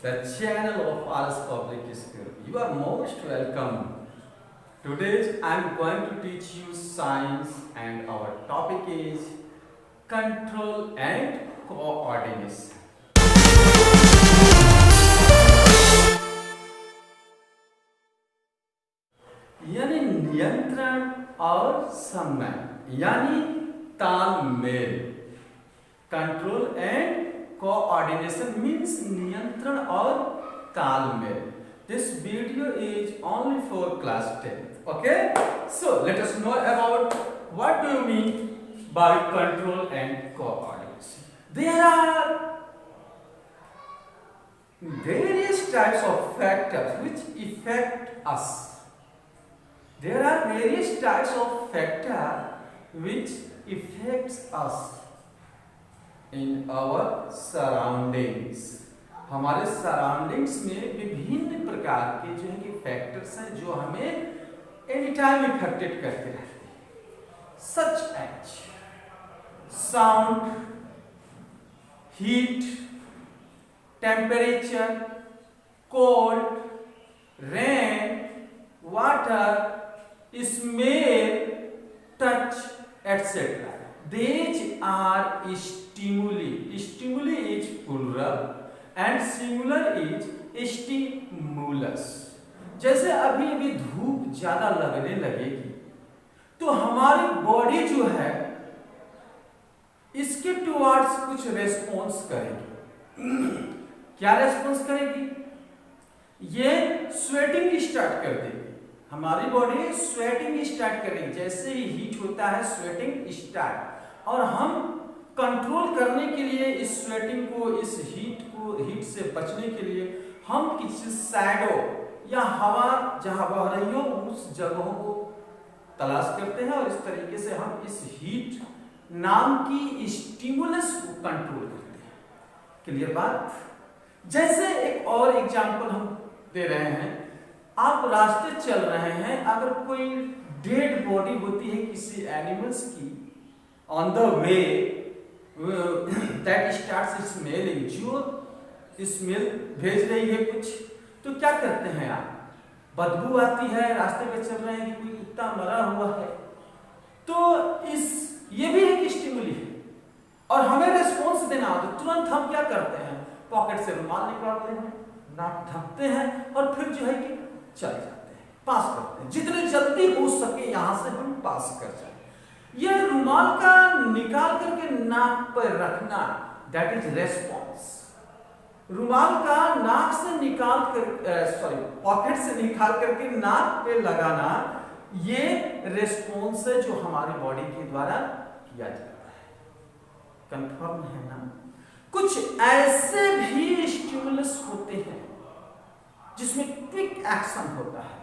the channel of RS Public School. You are most welcome. Today I am going to teach you science and our topic is control and coordination. यानी नियंत्रण और समन्वय यानी तालमेल. Control and coordination means नियंत्रण और तालमेल. This video is only for class 10th. Okay? So let us know about what do you mean by control and coordination. There are various types of factors which affect us. There are various types of factors which affects us in our surroundings. हमारे surroundings में विभिन्न प्रकार के जो है कि factors हैं जो हमें एनी टाइम इफेक्टेड करते रहते हैं. Such as sound, heat, temperature, cold, rain, water, smell, touch, etc. These are stimuli. Stimuli is plural and singular is stimulus. जैसे अभी अभी धूप ज्यादा लगने लगेगी तो हमारी बॉडी जो है इसके टुवर्ड्स कुछ रेस्पॉन्स करेगी. क्या रेस्पॉन्स करेगी? ये स्वेटिंग स्टार्ट कर देगी. हमारी बॉडी स्वेटिंग स्टार्ट करेगी. जैसे ही हीट होता है स्वेटिंग स्टार्ट, और हम कंट्रोल करने के लिए इस स्वेटिंग को, इस हीट से बचने के लिए हम किसी शैडो या हवा जहां बह रही हो उस जगहों को तलाश करते हैं और इस तरीके से हम इस हीट नाम की स्टिमुलस को कंट्रोल करते हैं. क्लियर बात? जैसे एक और एग्जांपल हम दे रहे हैं. आप रास्ते चल रहे हैं, अगर कोई डेड बॉडी होती है किसी एनिमल्स की on the way that starts smelling, जो स्मेल भेज रही है कुछ, तो क्या करते हैं आप? बदबू आती है, रास्ते पे चल रहे हैं कि कोई कुत्ता मरा हुआ है, तो ये भी एक स्टिमुली है और हमें रिस्पॉन्स देना हो तो तुरंत हम क्या करते हैं? पॉकेट से रुमाल निकालते हैं, नाक ढकते हैं और फिर जो है कि चल जाते हैं, पास करते हैं. जितने जल्दी हो सके यहां से हम पास कर जाए. ये रुमाल का निकाल करके नाक पर रखना, दैट इज रेस्पॉन्स. रुमाल का नाक से निकाल कर पॉकेट से निकाल करके नाक पे लगाना, ये रेस्पॉन्स है जो हमारी बॉडी के द्वारा किया जाता है. कंफर्म है ना? कुछ ऐसे भी स्टिमुलस होते हैं जिसमें क्विक एक्शन होता है.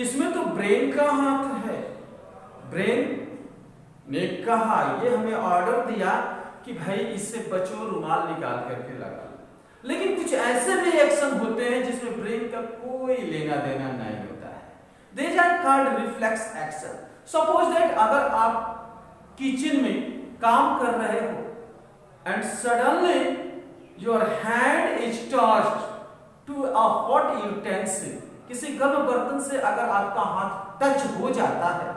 इसमें तो ब्रेन का हाथ है. ब्रेन ने कहा, ये हमें ऑर्डर दिया कि भाई इससे बचो, रुमाल निकाल करके लगा. लेकिन कुछ ऐसे भी एक्शन होते हैं जिसमें ब्रेन का कोई लेना देना नहीं होता है. These are called reflex action. Suppose that अगर आप किचन में काम कर रहे हो and suddenly your hand is touched to a hot utensil, किसी गर्म बर्तन से अगर आपका हाथ टच हो जाता है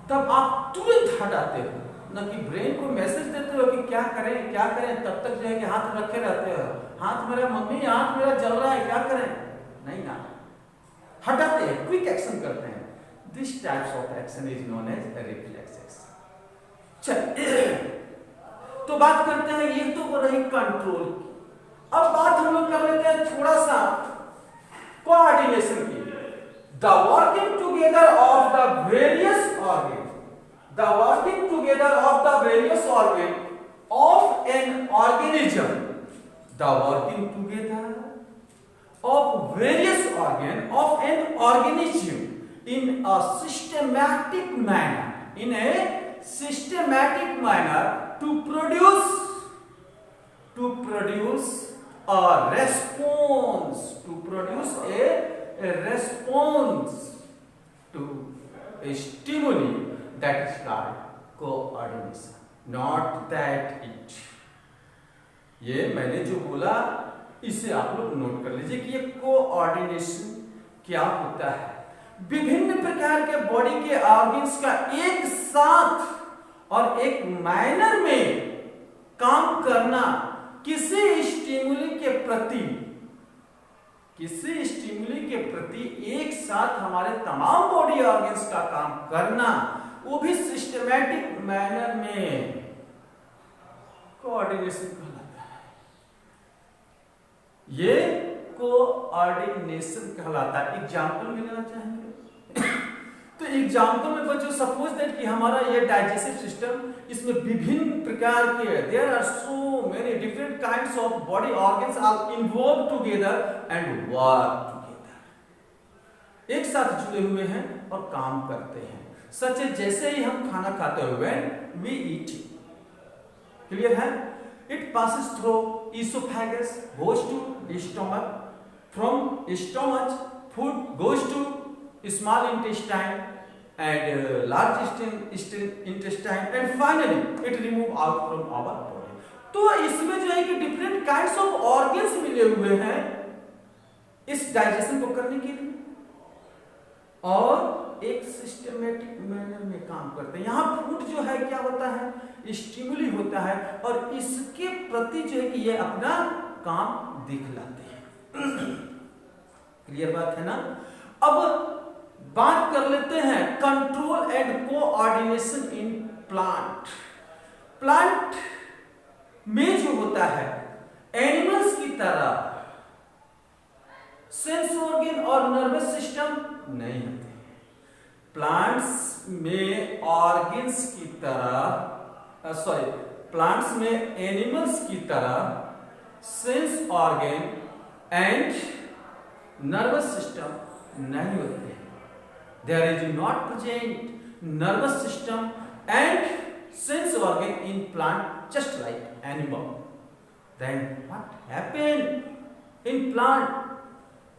तब आप तुरंत हटाते हो, न कि ब्रेन को मैसेज देते हो कि क्या करें क्या करें. तब तक जो है कि हाथ रखे रहते हो, हाथ मेरा मम्मी, हाथ मेरा जल रहा है, क्या करें? नहीं ना, हटाते हैं, क्विक एक्शन करते हैं. This types of action is known as reflex action. चलिए तो बात करते हैं, ये तो रही कंट्रोल की. अब बात हम लोग कर लेते हैं थोड़ा सा कोऑर्डिनेशन की. The working together of the various organ, the working together of the various organ of an organism, the working together of various organ of an organism in a systematic manner, in A systematic manner to produce a response, to produce a response to a stimuli, that is called coordination. Not that it. ये मैंने जो बोला इसे आप लोग note कर लीजिए कि ये कोऑर्डिनेशन क्या होता है। विभिन्न प्रकार के बॉडी के ऑर्गन्स का एक साथ और एक मैनर में काम करना किसी स्टिमुली के प्रति एक साथ हमारे तमाम बॉडी ऑर्गन्स का काम करना, वो भी सिस्टमैटिक मैनर में, कोऑर्डिनेशन कहलाता है। ये कोऑर्डिनेशन कहलाता है। एग्जाम्पल में लेना चाहेंगे तो एग्जाम्पल में बच्चों सपोज दैट कि हमारा ये डाइजेस्टिव सिस्टम, इसमें विभिन्न प्रकार के there are so many different kinds of body organs are involve together and work together, एक साथ जुड़े हुए हैं और काम करते हैं। सच है जैसे ही हम खाना खाते हैं व्हेन वी ईट, क्लियर है, it passes through esophagus, goes to stomach, from stomach food goes to small intestine and large intestine and finally it remove out from our body। तो इसमें जो है कि डिफरेंट काइंड्स ऑफ ऑर्गन्स मिले हुए हैं इस डाइजेशन को करने के लिए और एक सिस्टमेटिक मैनर में काम करते हैं। यहाँ फूड जो है क्या होता है, स्टिमुली होता है और इसके प्रति जो है कि ये अपना काम दिखलाते हैं। क्लियर बात है ना। अब बात कर लेते हैं control and coordination in plant. Plant में जो होता है एनिमल्स की तरह सेंस ऑर्गन और नर्वस सिस्टम नहीं होते। प्लांट्स में ऑर्गन्स की तरह प्लांट्स में एनिमल्स की तरह sense organ and nervous system नहीं होते। There is not present nervous system and sense organ in plant just like animal. Then what happened in plant,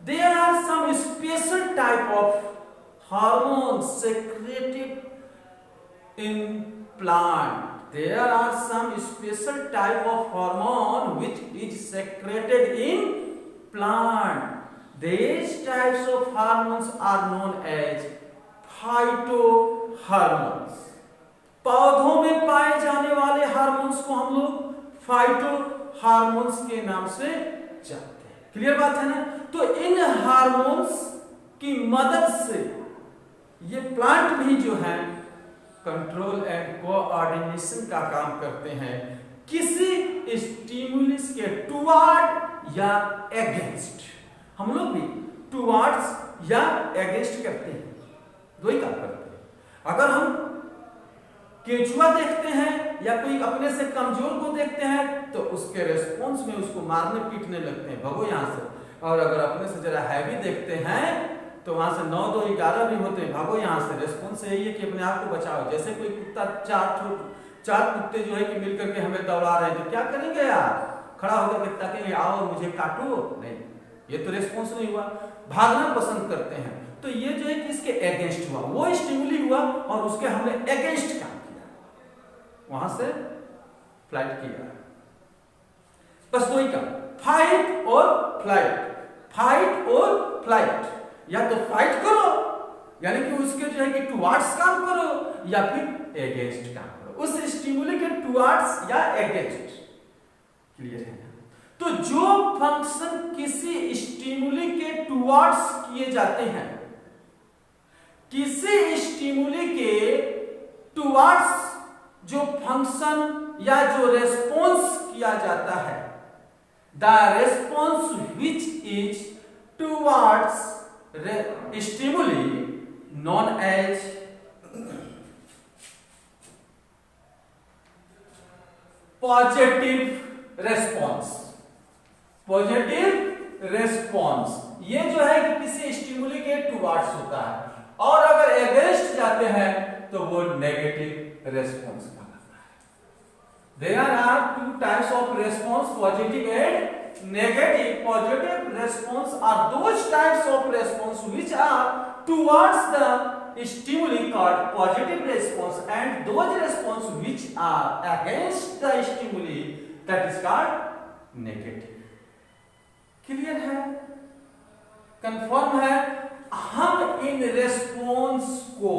there are some special type of hormones secreted in plant. There are some special type of hormone which is secreted in plant. These types of hormones are known as phytohormones. पौधों में पाए जाने वाले hormones को हम लोग फाइटोहार्मोन्स के नाम से जानते हैं। क्लियर बात है ना। तो इन हार्मोन्स की मदद से ये प्लांट भी जो है कंट्रोल एंड कोऑर्डिनेशन का काम करते हैं किसी स्टिमुलस के टुवर्ड या अगेंस्ट। हम लोग भी टुवर्ड्स या अगेंस्ट करते हैं, दो ही काम करते हैं। अगर हम केंचुआ देखते हैं या कोई अपने से कमजोर को देखते हैं तो उसके रेस्पॉन्स में उसको मारने पीटने लगते हैं, भगो यहां से। और अगर अपने से जरा हैवी देखते हैं तो वहां से 9 2 11 भी होते हैं, भागो यहां से। रेस्पॉन्स यही है कि अपने आप को बचाओ। जैसे कोई कुत्ता चार कुत्ते जो है कि मिलकर के हमें दौड़ा रहे हैं तो क्या करेंगे यार, खड़ा होकर के ताकेंगे आओ मुझे काटो, नहीं, ये तो रेस्पॉन्स नहीं हुआ, भागना पसंद करते हैं। तो ये जो है कि इसके अगेंस्ट हुआ, वो स्टिमुली हुआ और उसके हमने अगेंस्ट काम किया, वहां से फ्लाइट किया। बस दो ही काम, फाइट और फ्लाइट। फाइट और फ्लाइट, या तो फाइट करो यानी कि उसके जो है कि टुवर्ड्स काम करो या फिर अगेंस्ट काम करो, उस स्टिमुली के टुवर्ड्स या अगेंस्ट। क्लियर है ना। तो जो फंक्शन किसी स्टिमुली के टुवर्ड्स किए जाते हैं, किसी स्टिमुली के टुवर्ड्स जो फंक्शन या जो रेस्पॉन्स किया जाता है, the response which is towards stimuli known as positive response। Positive response ये जो है कि किसी स्टिमुली के टुवर्ड्स होता है, और अगर अगेंस्ट जाते हैं तो वो नेगेटिव रेस्पॉन्स कहलाता है। There are two types of response, positive and negative. Positive response are those types of response which are towards the stimuli called positive response, and those response which are against the stimuli that is called negative। Clear है, confirm है। हम in response को,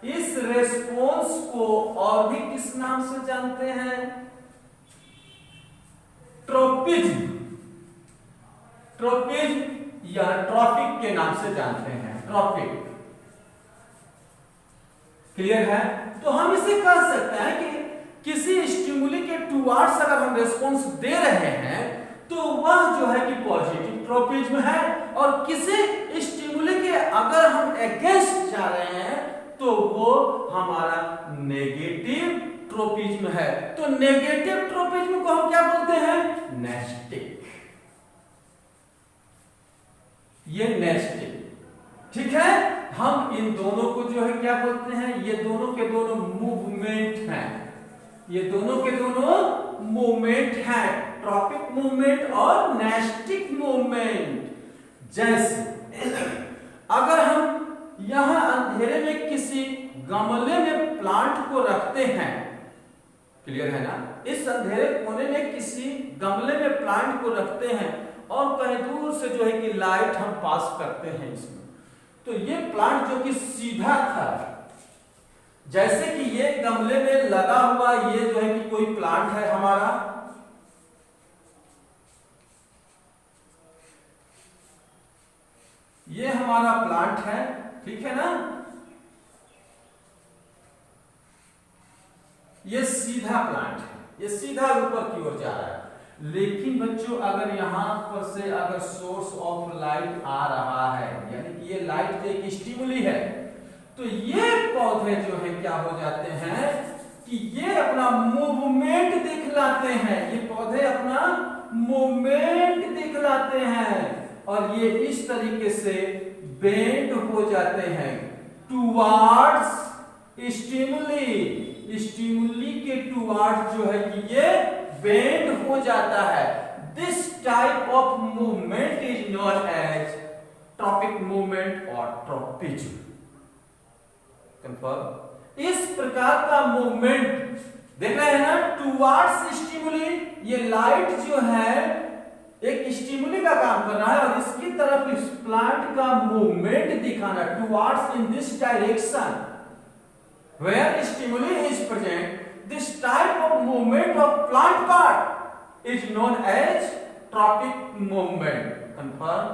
इस response को और भी किस नाम से जानते हैं? ट्रोपिज्म, ट्रोपिज्म या ट्रॉपिक के नाम से जानते हैं, ट्रॉपिक। क्लियर है। तो हम इसे कह सकते हैं कि किसी स्टिमुली के टुवार्ड्स अगर हम रेस्पॉन्स दे रहे हैं तो वह जो है कि पॉजिटिव ट्रोपिज्म है, और किसी स्टिमुली के अगर हम अगेंस्ट जा रहे हैं तो वो हमारा नेगेटिव ट्रोपिज्म है। तो नेगेटिव ट्रोपिज्म को हम क्या बोलते हैं? नेस्टिक। ये नेस्टिक, ठीक है। हम इन दोनों को जो है क्या बोलते हैं? ये दोनों के दोनों मूवमेंट हैं, ये दोनों के दोनों मूवमेंट हैं, ट्रॉपिक मूवमेंट और नेस्टिक मूवमेंट। जैसे अगर हम यहां अंधेरे में किसी गमले में प्लांट को रखते हैं, क्लियर है ना, इस अंधेरे कोने में किसी गमले में प्लांट को रखते हैं और कहीं दूर से जो है कि लाइट हम पास करते हैं इसमें, तो ये प्लांट जो कि सीधा था, जैसे कि ये गमले में लगा हुआ ये जो है कि कोई प्लांट है हमारा, ये हमारा प्लांट है, ठीक है ना, ये सीधा प्लांट है, ये सीधा ऊपर की ओर जा रहा है। लेकिन बच्चों अगर यहां पर से अगर सोर्स ऑफ लाइट आ रहा है, यानी कि ये लाइट जो एक स्टिमुली है, तो ये पौधे जो है क्या हो जाते हैं कि ये अपना मूवमेंट दिखलाते हैं, ये पौधे अपना मूवमेंट दिखलाते हैं और ये इस तरीके से बेंड हो जाते हैं टुवार्ड्स स्टिमुली, स्टिमुली के टुवार्ड्स जो है कि ये बेंड हो जाता है। This type of movement is known as tropic movement और ट्रोपिज्म। कंफर्म। इस प्रकार का मूवमेंट देख रहे हैं ना, टुवार्ड्स स्टिमुली, ये लाइट जो है एक स्टिमुली का काम कर रहा है और इसकी तरफ इस प्लांट का मूवमेंट दिखाना, towards in this direction where stimuli is present. This type of movement of plant part is known as tropic movement. Confirm?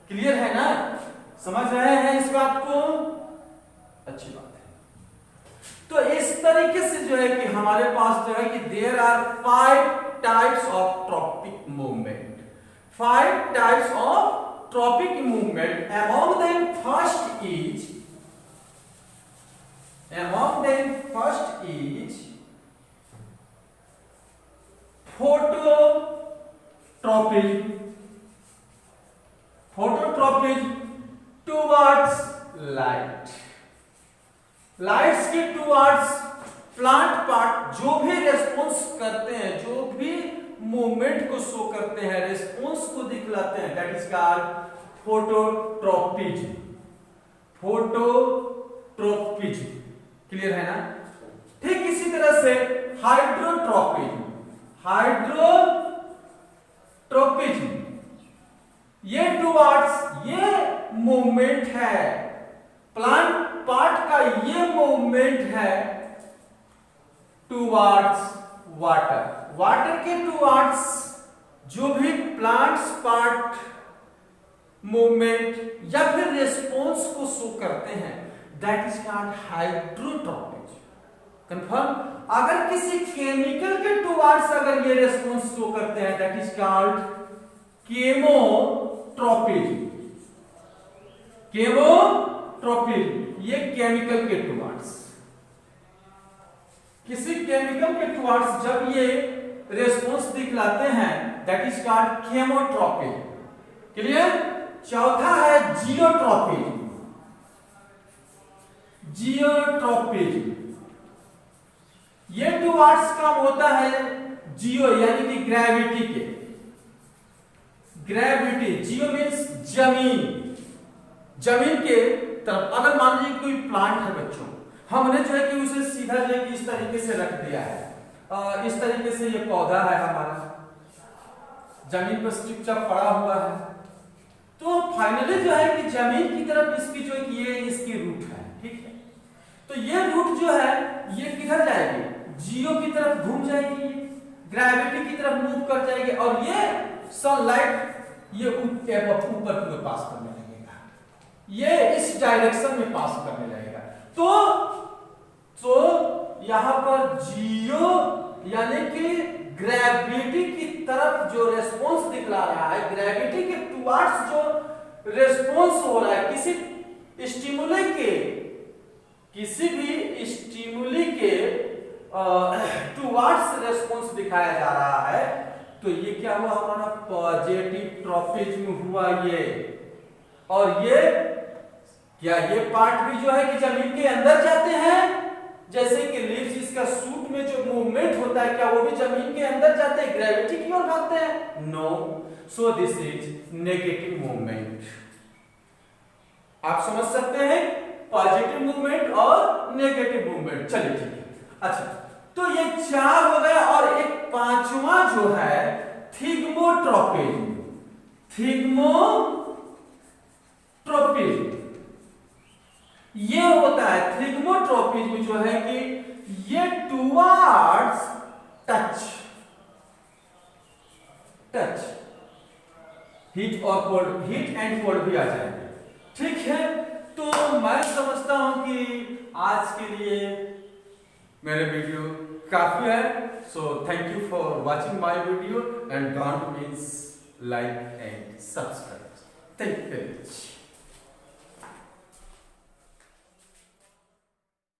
Clear है ना? समझ रहे हैं इस बात को? अच्छी बात है। तो इस तरीके से जो है कि हमारे पास जो है कि there are 5 types of tropic movement. 5 types of tropic movement. Among them first is phototropism. Phototropism towards light. Lights के towards प्लांट पार्ट जो भी रेस्पॉन्स करते हैं, जो भी मूवमेंट को शो करते हैं, रेस्पॉन्स को दिखलाते हैं, that is called phototropism. Phototropism clear है ना। ठीक इसी तरह से हाइड्रोट्रोपिज्म, हाइड्रोट्रोपिज्म ये टुवार्ड्स ये मूवमेंट है, प्लांट पार्ट का ये मूवमेंट है टुवार्ड्स वाटर, वाटर के टुवार्ड्स जो भी प्लांट्स पार्ट मूवमेंट या फिर रेस्पॉन्स को शो करते हैं, that is called hydrotropism. Confirm. अगर किसी केमिकल के टुवार्ड्स अगर ये रेस्पॉन्स शो करते हैं, दैट इज कॉल्ड केमोट्रोपिज्म। केमोट्रोपिज्म ये केमिकल के टुवार्ड्स, किसी केमिकल के टुवार्ड्स जब ये रेस्पॉन्स दिखलाते हैं, दैट इज कॉल्ड केमोट्रोपिज्म। क्लियर। चौथा है जियोट्रोपिज्म। जियोट्रोपिज्म ये टुवार्ड्स काम होता है जियो यानी कि ग्रेविटी के, ग्रेविटी, जियो मीन्स जमीन, जमीन के तरफ। अगर मान लीजिए कोई प्लांट है बच्चों, हमने जो है कि उसे सीधा जो है कि इस तरीके से रख दिया है, इस तरीके से ये पौधा है हमारा, जमीन पर चुपचाप पड़ा हुआ है। तो फाइनली जो है कि जमीन की तरफ इसकी जो ये इसकी रूट है, ठीक है। तो ये रूट जो है ये किधर जाएगी, जीरो की तरफ घूम जाएगी, ग्रेविटी की तरफ मूव कर जाएगी और ये सनलाइट ये ऊपर की ओर पास करने लगेगा, ये इस डायरेक्शन में पास करने लगेगा। तो यहां पर जीरो यानी कि ग्रेविटी की तरफ जो रेस्पॉन्स दिखला रहा है, ग्रेविटी के टुवर्ड्स जो रेस्पॉन्स हो रहा है किसी भी स्टिमुली के टुवर्ड्स रेस्पॉन्स दिखाया जा रहा है, तो ये क्या हुआ हमारा पॉजिटिव ट्रॉपिज्म हुआ ये। और ये क्या ये पार्ट भी जो है कि जमीन के अंदर जाते हैं, जैसे कि लीव्स इसका सूट में जो मूवमेंट होता है क्या वो भी जमीन के अंदर जाते हैं, ग्रेविटी की ओर भागते हैं? No, so this is negative movement. आप समझ सकते हैं पॉजिटिव मूवमेंट और नेगेटिव मूवमेंट। चलिए ठीक है, अच्छा तो ये चार हो गए और एक पांचवा जो है थिग्मोट्रोपिज्म। ये होता है थिग्मोट्रोपिज्म जो है कि ये टुवर्ड्स टच हीट और कोल्ड, हीट एंड कोल्ड भी आ जाएंगे, ठीक है। तो मैं समझता हूं कि आज के लिए मेरे वीडियो काफी है। So thank you for watching my video and don't miss like and subscribe. Thank you very much.